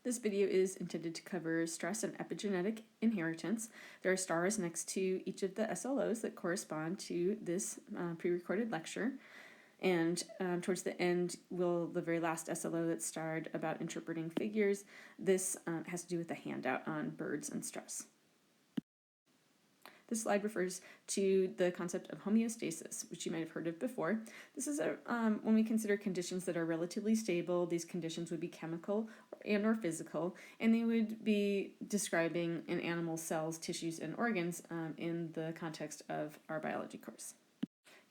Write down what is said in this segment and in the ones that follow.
This video is intended to cover stress and epigenetic inheritance. There are stars next to each of the SLOs that correspond to this pre-recorded lecture. And towards the end, the very last SLO that's starred about interpreting figures. This has to do with the handout on birds and stress. This slide refers to the concept of homeostasis, which you might have heard of before. This is when we consider conditions that are relatively stable. These conditions would be chemical and or physical, and they would be describing an animal's cells, tissues, and organs in the context of our biology course.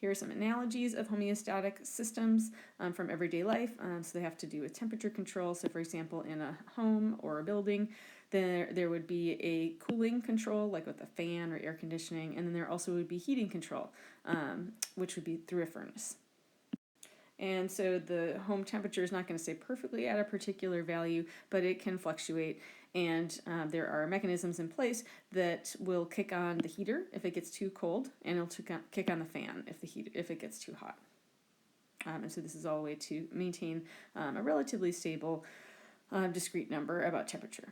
Here are some analogies of homeostatic systems from everyday life. So they have to do with temperature control. So for example, in a home or a building, there would be a cooling control, like with a fan or air conditioning, and then there also would be heating control, which would be through a furnace. And so the home temperature is not going to stay perfectly at a particular value, but it can fluctuate. And there are mechanisms in place that will kick on the heater if it gets too cold, and it'll kick on the fan if it gets too hot. And so this is all a way to maintain a relatively stable, discrete number about temperature.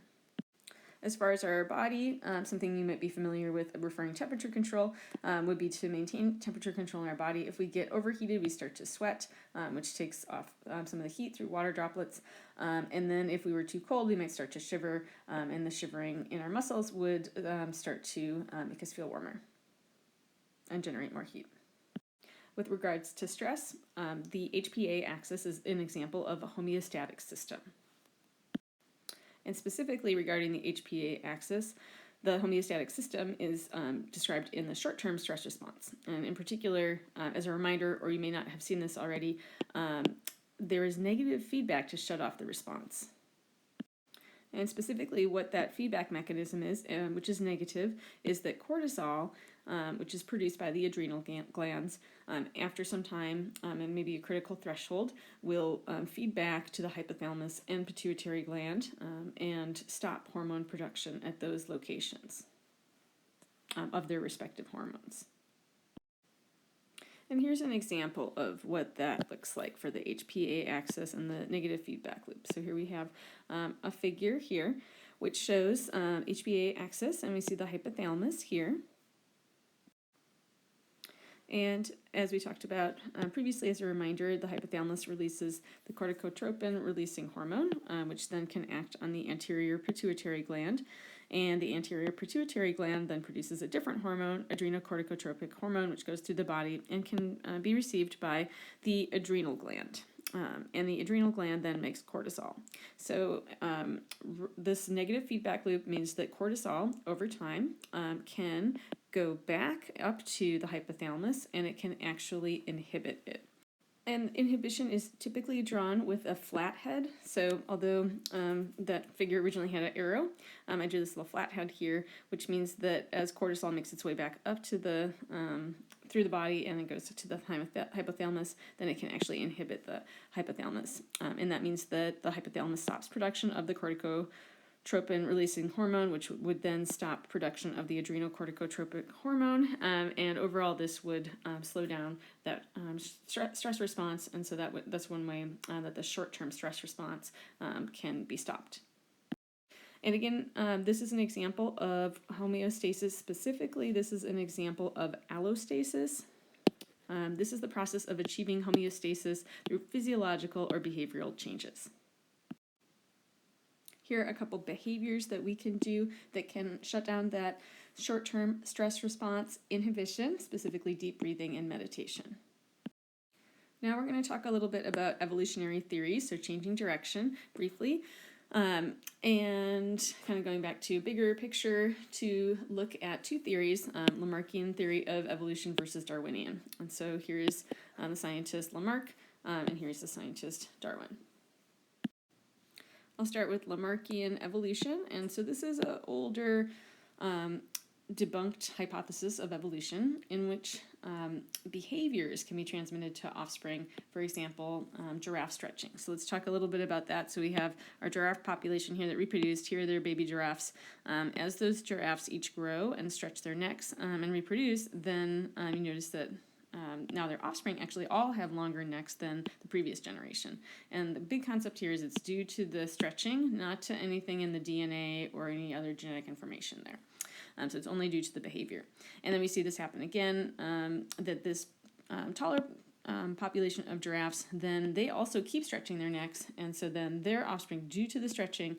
As far as our body, something you might be familiar with referring temperature control would be to maintain temperature control in our body. If we get overheated, we start to sweat, which takes off some of the heat through water droplets. And then if we were too cold, we might start to shiver, and the shivering in our muscles would start to make us feel warmer and generate more heat. With regards to stress, the HPA axis is an example of a homeostatic system. And specifically regarding the HPA axis, the homeostatic system is described in the short-term stress response. And in particular, as a reminder, or you may not have seen this already, there is negative feedback to shut off the response. And specifically what that feedback mechanism is, which is negative, is that cortisol, which is produced by the adrenal glands, after some time and maybe a critical threshold, will feed back to the hypothalamus and pituitary gland and stop hormone production at those locations of their respective hormones. And here's an example of what that looks like for the HPA axis and the negative feedback loop. So here we have a figure here which shows HPA axis, and we see the hypothalamus here. And as we talked about previously, as a reminder, the hypothalamus releases the corticotropin-releasing hormone, which then can act on the anterior pituitary gland. And the anterior pituitary gland then produces a different hormone, adrenocorticotropic hormone, which goes through the body and can be received by the adrenal gland. And the adrenal gland then makes cortisol. So this negative feedback loop means that cortisol, over time, can go back up to the hypothalamus, and it can actually inhibit it. And inhibition is typically drawn with a flat head. So although that figure originally had an arrow, I drew this little flat head here, which means that as cortisol makes its way back up to the through the body and then goes to the hypothalamus, then it can actually inhibit the hypothalamus. And that means that the hypothalamus stops production of the corticotropin-releasing hormone, which would then stop production of the adrenocorticotropic hormone, and overall this would slow down that stress response, and so that's one way that the short-term stress response can be stopped. And again, this is an example of homeostasis. Specifically, this is an example of allostasis. This is the process of achieving homeostasis through physiological or behavioral changes. Here are a couple behaviors that we can do that can shut down that short-term stress response: inhibition, specifically deep breathing and meditation. Now we're going to talk a little bit about evolutionary theories, so changing direction briefly, and kind of going back to a bigger picture to look at two theories, Lamarckian theory of evolution versus Darwinian. And so here's the scientist Lamarck, and here's the scientist Darwin. I'll start with Lamarckian evolution, and so this is an older debunked hypothesis of evolution in which behaviors can be transmitted to offspring, for example, giraffe stretching. So let's talk a little bit about that. So we have our giraffe population here that reproduced. Here are their baby giraffes. As those giraffes each grow and stretch their necks and reproduce, then you notice that now their offspring actually all have longer necks than the previous generation. And the big concept here is it's due to the stretching, not to anything in the DNA or any other genetic information there. So it's only due to the behavior. And then we see this happen again, that this taller population of giraffes, then they also keep stretching their necks, and so then their offspring, due to the stretching,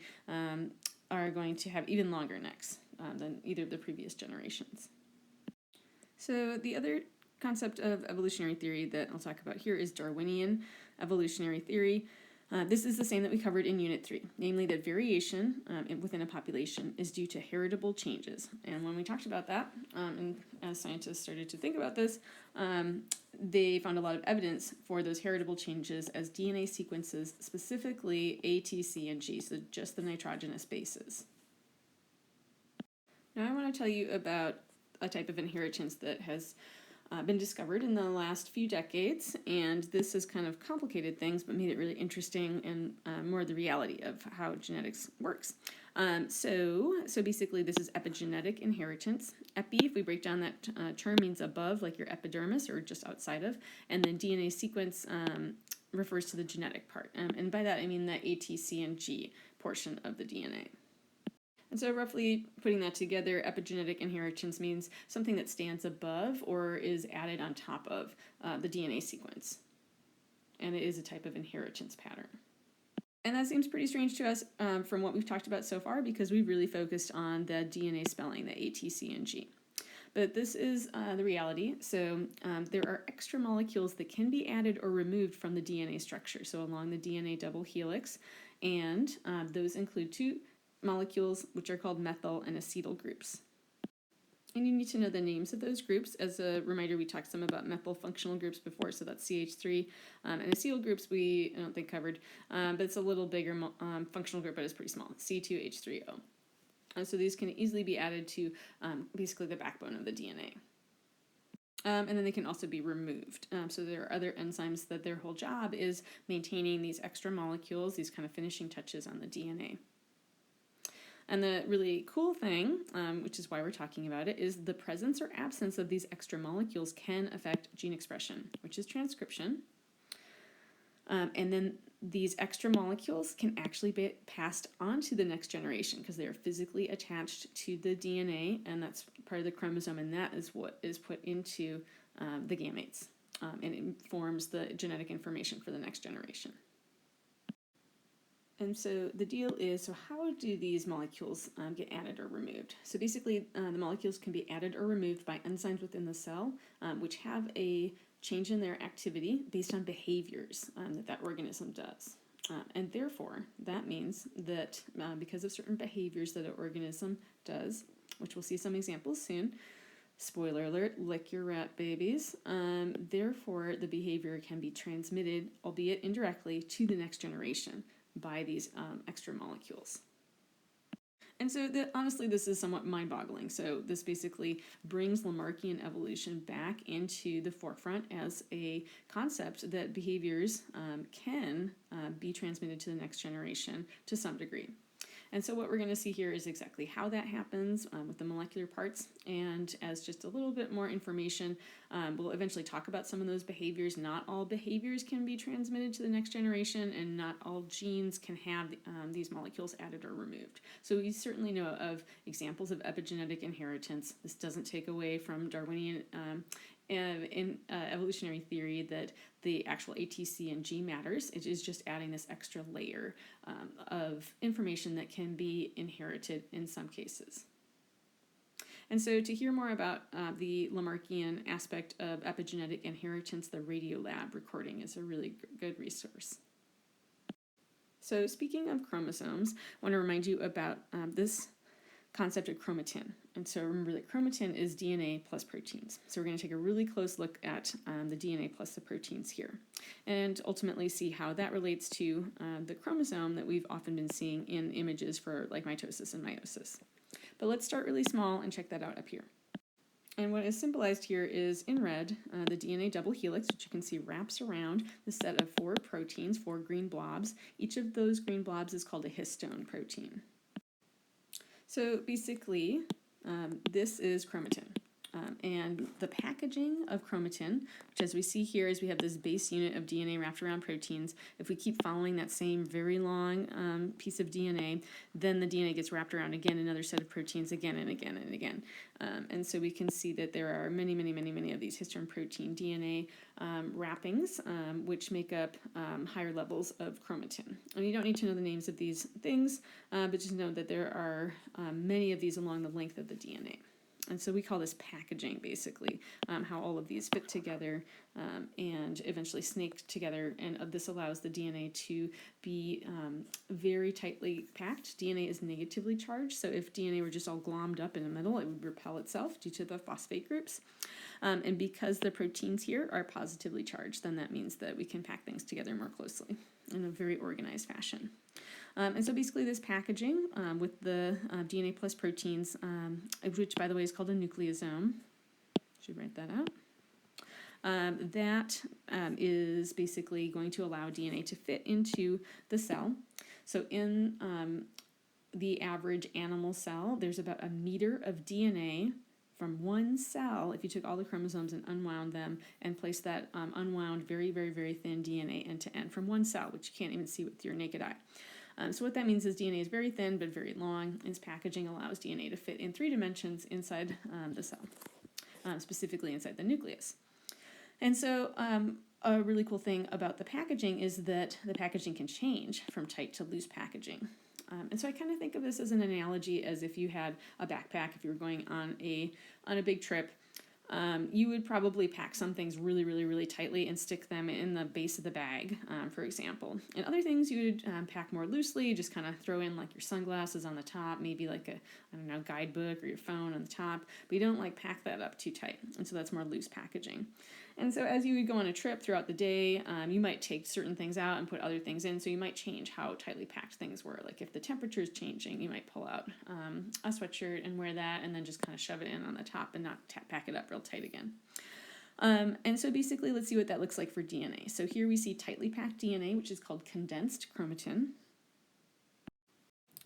are going to have even longer necks than either of the previous generations. So the other concept of evolutionary theory that I'll talk about here is Darwinian evolutionary theory. This is the same that we covered in Unit 3, namely that variation within a population is due to heritable changes. And when we talked about that, and as scientists started to think about this, they found a lot of evidence for those heritable changes as DNA sequences, specifically A, T, C, and G, so just the nitrogenous bases. Now I want to tell you about a type of inheritance that has been discovered in the last few decades, and this has kind of complicated things but made it really interesting and more the reality of how genetics works. So basically this is epigenetic inheritance. Epi, if we break down that term, means above, like your epidermis or just outside of, and then DNA sequence refers to the genetic part. And by that I mean the A, T, C, and G portion of the DNA. And so roughly putting that together, epigenetic inheritance means something that stands above or is added on top of the DNA sequence. And it is a type of inheritance pattern. And that seems pretty strange to us from what we've talked about so far, because we've really focused on the DNA spelling, the A, T, C, and G. But this is the reality. So there are extra molecules that can be added or removed from the DNA structure, so along the DNA double helix, and those include two molecules which are called methyl and acetyl groups. And you need to know the names of those groups. As a reminder, we talked some about methyl functional groups before, so that's CH3, and acetyl groups I don't think covered, but it's a little bigger functional group, but it's pretty small, C2H3O. And so these can easily be added to basically the backbone of the DNA. And then they can also be removed. So there are other enzymes that their whole job is maintaining these extra molecules, these kind of finishing touches on the DNA. And the really cool thing, which is why we're talking about it, is the presence or absence of these extra molecules can affect gene expression, which is transcription. And then these extra molecules can actually be passed on to the next generation because they are physically attached to the DNA, and that's part of the chromosome, and that is what is put into the gametes, and it forms the genetic information for the next generation. And so the deal is, so how do these molecules get added or removed? So basically, the molecules can be added or removed by enzymes within the cell, which have a change in their activity based on behaviors that organism does. And therefore, that means that because of certain behaviors that an organism does, which we'll see some examples soon, spoiler alert, lick your rat babies, therefore the behavior can be transmitted, albeit indirectly, to the next generation by these extra molecules. And so honestly, this is somewhat mind-boggling. So this basically brings Lamarckian evolution back into the forefront as a concept that behaviors can be transmitted to the next generation to some degree. And so what we're going to see here is exactly how that happens with the molecular parts. And as just a little bit more information, we'll eventually talk about some of those behaviors. Not all behaviors can be transmitted to the next generation, and not all genes can have these molecules added or removed. So we certainly know of examples of epigenetic inheritance. This doesn't take away from Darwinian in evolutionary theory that the actual A, T, C, and G matters. It is just adding this extra layer of information that can be inherited in some cases. And so to hear more about the Lamarckian aspect of epigenetic inheritance, the Radiolab recording is a really good resource. So speaking of chromosomes, I want to remind you about this concept of chromatin. And so remember that chromatin is DNA plus proteins. So we're going to take a really close look at the DNA plus the proteins here, and ultimately see how that relates to the chromosome that we've often been seeing in images for like mitosis and meiosis. But let's start really small and check that out up here. And what is symbolized here is in red, the DNA double helix, which you can see wraps around the set of 4 proteins, 4 green blobs. Each of those green blobs is called a histone protein. So basically, this is chromatin. And the packaging of chromatin, which as we see here is we have this base unit of DNA wrapped around proteins. If we keep following that same very long piece of DNA, then the DNA gets wrapped around again another set of proteins again and again and again. And so we can see that there are many, many, many, many of these histone protein DNA wrappings, which make up higher levels of chromatin. And you don't need to know the names of these things, but just know that there are many of these along the length of the DNA. And so we call this packaging, basically, how all of these fit together and eventually snake together. And this allows the DNA to be very tightly packed. DNA is negatively charged, so if DNA were just all glommed up in the middle, it would repel itself due to the phosphate groups. And because the proteins here are positively charged, then that means that we can pack things together more closely in a very organized fashion. And so basically this packaging with the DNA plus proteins, which by the way is called a nucleosome, should write that out, that is basically going to allow DNA to fit into the cell. So in the average animal cell, there's about 1 meter of DNA from one cell. If you took all the chromosomes and unwound them and placed that unwound very, very, very thin DNA end to end from one cell, which you can't even see with your naked eye. So what that means is DNA is very thin but very long. Its packaging allows DNA to fit in 3 dimensions inside the cell, specifically inside the nucleus. And so a really cool thing about the packaging is that the packaging can change from tight to loose packaging. And so I kind of think of this as an analogy as if you had a backpack, if you were going on a big trip. You would probably pack some things really, really, really tightly and stick them in the base of the bag, for example. And other things you would pack more loosely, just kind of throw in like your sunglasses on the top, maybe like a, I don't know, guidebook or your phone on the top, but you don't like pack that up too tight. And so that's more loose packaging. And so as you would go on a trip throughout the day, you might take certain things out and put other things in, so you might change how tightly packed things were. Like if the temperature is changing, you might pull out a sweatshirt and wear that and then just kind of shove it in on the top and not pack it up real tight again. And so basically, let's see what that looks like for DNA. So here we see tightly packed DNA, which is called condensed chromatin.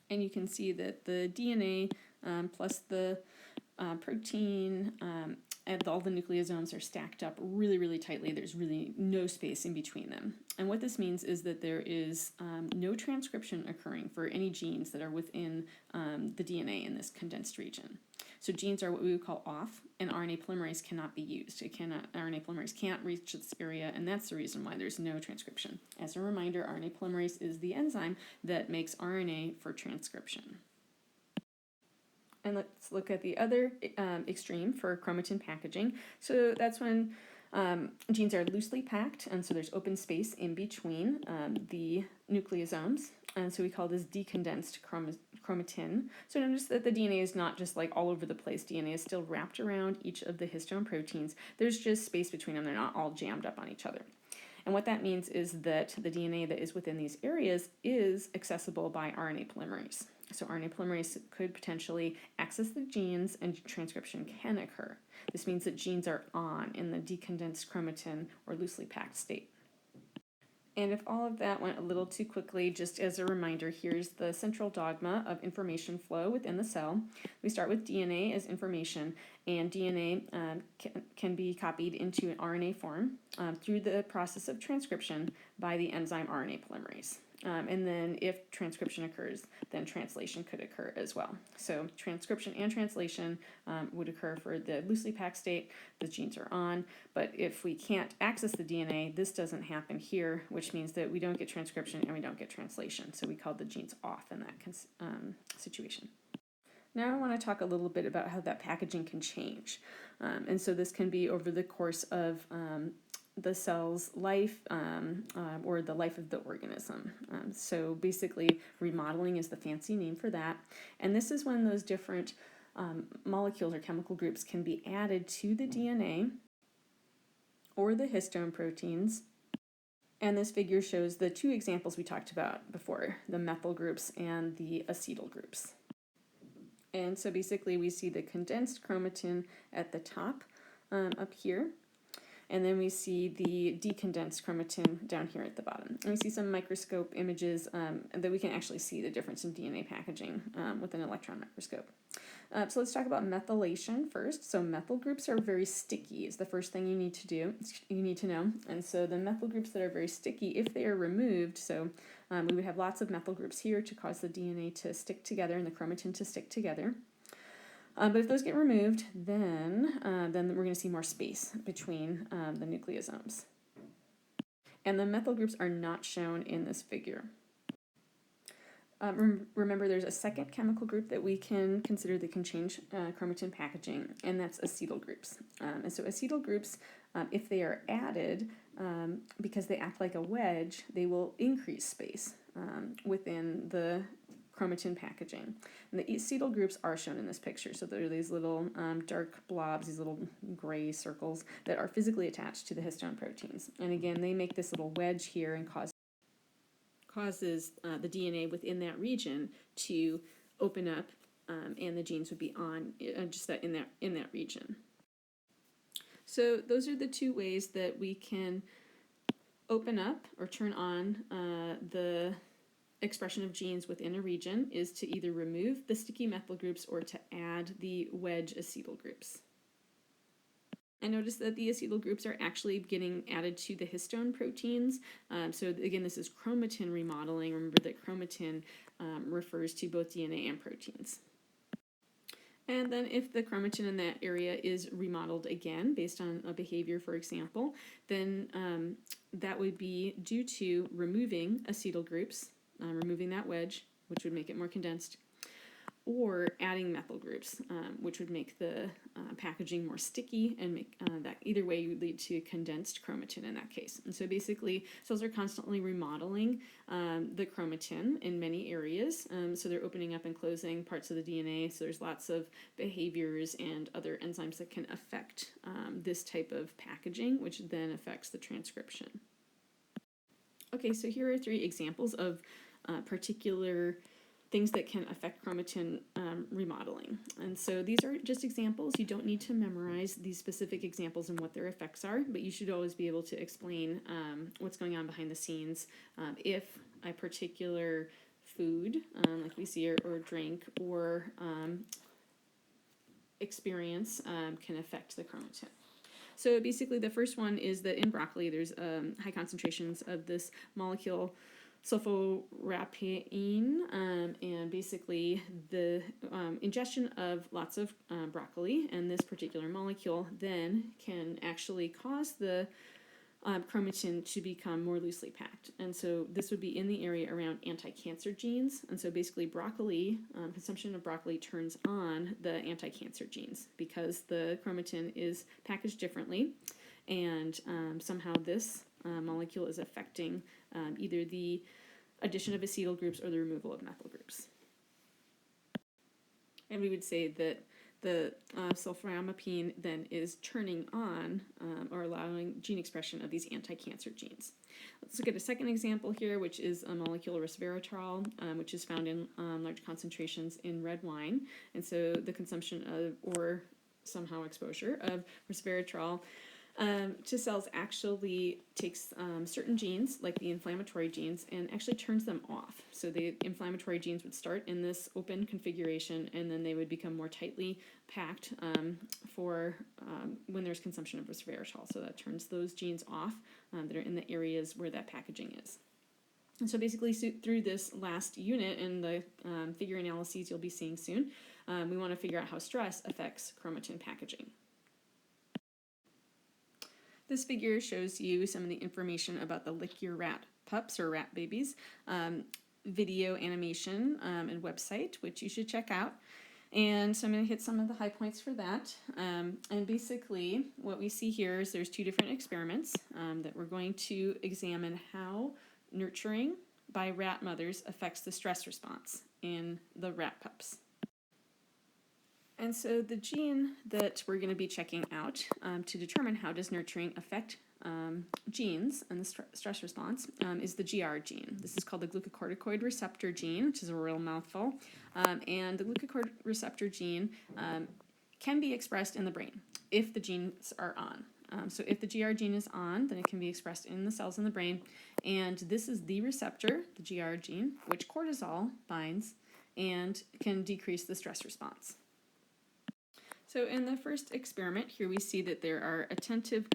And you can see that the DNA plus the protein and all the nucleosomes are stacked up really, really tightly. There's really no space in between them. And what this means is that there is no transcription occurring for any genes that are within the DNA in this condensed region. So genes are what we would call off, and RNA polymerase cannot be used. RNA polymerase can't reach this area, and that's the reason why there's no transcription. As a reminder, RNA polymerase is the enzyme that makes RNA for transcription. And let's look at the other extreme for chromatin packaging. So that's when genes are loosely packed, and so there's open space in between the nucleosomes. And so we call this decondensed chromatin. So notice that the DNA is not just like all over the place. DNA is still wrapped around each of the histone proteins. There's just space between them. They're not all jammed up on each other. And what that means is that the DNA that is within these areas is accessible by RNA polymerase. So RNA polymerase could potentially access the genes and transcription can occur. This means that genes are on in the decondensed chromatin or loosely packed state. And if all of that went a little too quickly, just as a reminder, here's the central dogma of information flow within the cell. We start with DNA as information, and DNA can be copied into an RNA form through the process of transcription by the enzyme RNA polymerase. And then if transcription occurs, then translation could occur as well. So transcription and translation would occur for the loosely packed state. The genes are on, but if we can't access the DNA, this doesn't happen here, which means that we don't get transcription and we don't get translation. So we call the genes off in that situation. Now I want to talk a little bit about how that packaging can change. And so this can be over the course of the cell's life or the life of the organism. So basically remodeling is the fancy name for that. And this is when those different molecules or chemical groups can be added to the DNA or the histone proteins. And this figure shows the 2 examples we talked about before, the methyl groups and the acetyl groups. And so basically we see the condensed chromatin at the top up here. And then we see the decondensed chromatin down here at the bottom. And we see some microscope images that we can actually see the difference in DNA packaging with an electron microscope. So let's talk about methylation first. So methyl groups are very sticky is the first thing you need to know. And so the methyl groups that are very sticky, if they are removed, so we would have lots of methyl groups here to cause the DNA to stick together and the chromatin to stick together. But if those get removed, then we're going to see more space between the nucleosomes. And the methyl groups are not shown in this figure. Remember, there's a second chemical group that we can consider that can change chromatin packaging, and that's acetyl groups. And so acetyl groups, if they are added, because they act like a wedge, they will increase space within the chromatin packaging. And the acetyl groups are shown in this picture. So there are these little dark blobs, these little gray circles that are physically attached to the histone proteins. And again, they make this little wedge here and causes the DNA within that region to open up, and the genes would be on just that in that region. So those are the two ways that we can open up or turn on the expression of genes within a region, is to either remove the sticky methyl groups or to add the wedge acetyl groups. And notice that the acetyl groups are actually getting added to the histone proteins. So again, this is chromatin remodeling. Remember that chromatin refers to both DNA and proteins. And then if the chromatin in that area is remodeled again, based on a behavior, for example, then that would be due to removing acetyl groups, removing that wedge, which would make it more condensed, or adding methyl groups, which would make the packaging more sticky and make that either way would lead to condensed chromatin in that case. And so basically cells are constantly remodeling the chromatin in many areas. So they're opening up and closing parts of the DNA. So there's lots of behaviors and other enzymes that can affect this type of packaging, which then affects the transcription. Okay, so here are 3 examples of particular things that can affect chromatin remodeling. And so these are just examples. You don't need to memorize these specific examples and what their effects are, but you should always be able to explain what's going on behind the scenes if a particular food, like we see, or drink, or experience can affect the chromatin. So basically the first one is that in broccoli there's high concentrations of this molecule sulforapine, and basically the ingestion of lots of broccoli and this particular molecule then can actually cause the chromatin to become more loosely packed. And so this would be in the area around anti-cancer genes. And so basically broccoli, consumption of broccoli turns on the anti-cancer genes because the chromatin is packaged differently, and somehow this molecule is affecting either the addition of acetyl groups or the removal of methyl groups. And we would say that the sulforamidine then is turning on or allowing gene expression of these anti-cancer genes. Let's look at a second example here, which is a molecule resveratrol, which is found in large concentrations in red wine. And so the consumption of, or somehow exposure of resveratrol to cells actually takes certain genes, like the inflammatory genes, and actually turns them off. So the inflammatory genes would start in this open configuration, and then they would become more tightly packed for when there's consumption of resveratrol. So that turns those genes off that are in the areas where that packaging is. And so basically through this last unit and the figure analyses you'll be seeing soon, we want to figure out how stress affects chromatin packaging. This figure shows you some of the information about the Lick Your Rat pups or rat babies video animation and website, which you should check out. And so I'm going to hit some of the high points for that. And basically what we see here is there's 2 different experiments that we're going to examine how nurturing by rat mothers affects the stress response in the rat pups. And so the gene that we're going to be checking out to determine how does nurturing affect genes and the stress response is the GR gene. This is called the glucocorticoid receptor gene, which is a real mouthful. And the glucocorticoid receptor gene can be expressed in the brain if the genes are on. So if the GR gene is on, then it can be expressed in the cells in the brain, and this is the receptor, the GR gene, which cortisol binds and can decrease the stress response. So in the first experiment, here we see that there are attentive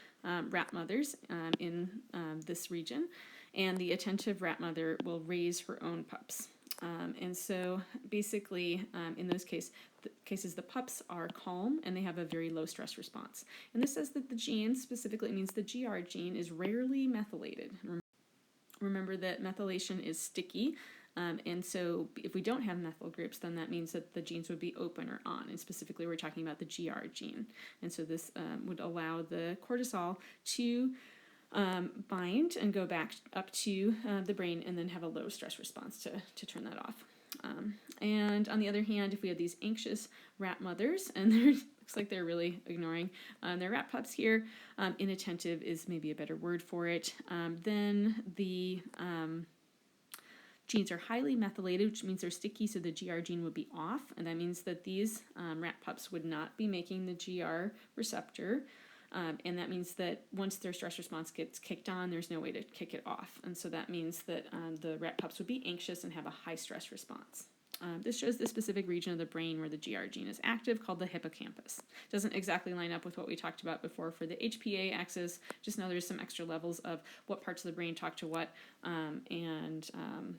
rat mothers in this region, and the attentive rat mother will raise her own pups. And so basically, in those cases, the pups are calm and they have a very low stress response. And this says that the gene, specifically it means the GR gene, is rarely methylated. Remember that methylation is sticky, and so if we don't have methyl groups, then that means that the genes would be open or on, and specifically we're talking about the GR gene. And so this would allow the cortisol to bind and go back up to the brain and then have a low stress response to turn that off. And on the other hand, if we have these anxious rat mothers, and looks like they're really ignoring their rat pups here, inattentive is maybe a better word for it, then the genes are highly methylated, which means they're sticky, so the GR gene would be off, and that means that these rat pups would not be making the GR receptor. And that means that once their stress response gets kicked on, there's no way to kick it off. And so that means that the rat pups would be anxious and have a high stress response. This shows the specific region of the brain where the GR gene is active, called the hippocampus. Doesn't exactly line up with what we talked about before for the HPA axis. Just know there's some extra levels of what parts of the brain talk to what. And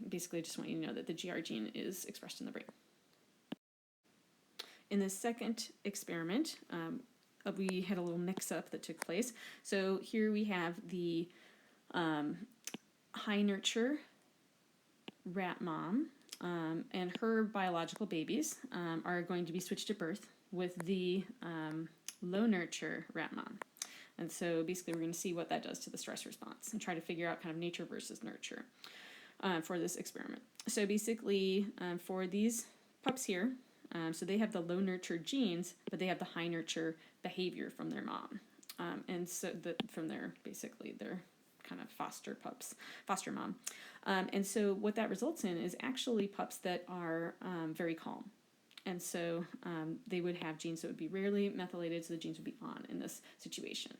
basically just want you to know that the GR gene is expressed in the brain. In the second experiment, we had a little mix-up that took place. So here we have the high nurture rat mom, and her biological babies are going to be switched at birth with the low nurture rat mom. And so basically we're going to see what that does to the stress response and try to figure out kind of nature versus nurture for this experiment. So basically for these pups here, so they have the low nurture genes, but they have the high nurture behavior from their mom. And so from their kind of foster mom. And so what that results in is actually pups that are very calm. And so they would have genes that would be rarely methylated, so the genes would be on in this situation.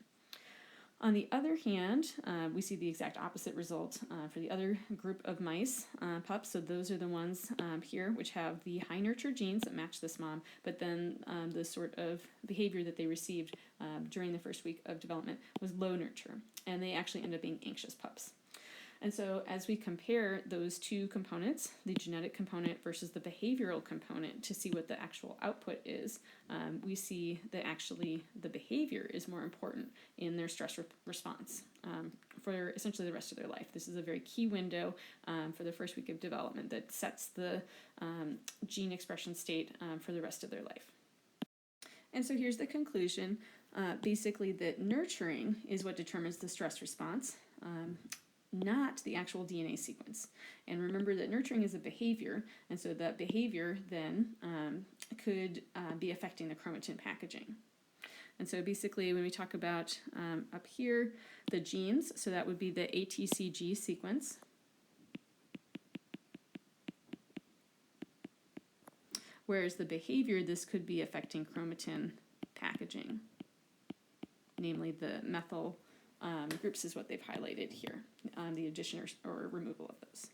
On the other hand, we see the exact opposite result for the other group of mice, pups. So those are the ones here which have the high nurture genes that match this mom, but then the sort of behavior that they received during the first week of development was low nurture, and they actually end up being anxious pups. And so as we compare those two components, the genetic component versus the behavioral component, to see what the actual output is, we see that actually the behavior is more important in their stress response for essentially the rest of their life. This is a very key window for the first week of development that sets the gene expression state for the rest of their life. And so here's the conclusion, basically that nurturing is what determines the stress response, not the actual DNA sequence. And remember that nurturing is a behavior, and so that behavior then could be affecting the chromatin packaging. And so basically when we talk about up here, the genes, so that would be the ATCG sequence. Whereas the behavior, this could be affecting chromatin packaging, namely the methyl groups is what they've highlighted here, the addition or removal of those.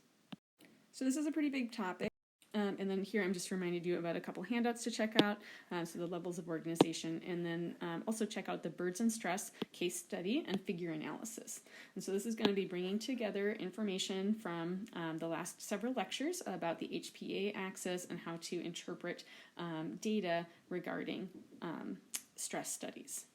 So this is a pretty big topic. And then here I'm just reminding you about a couple handouts to check out, so the levels of organization, and then also check out the birds and stress case study and figure analysis. And so this is going to be bringing together information from the last several lectures about the HPA axis and how to interpret data regarding stress studies.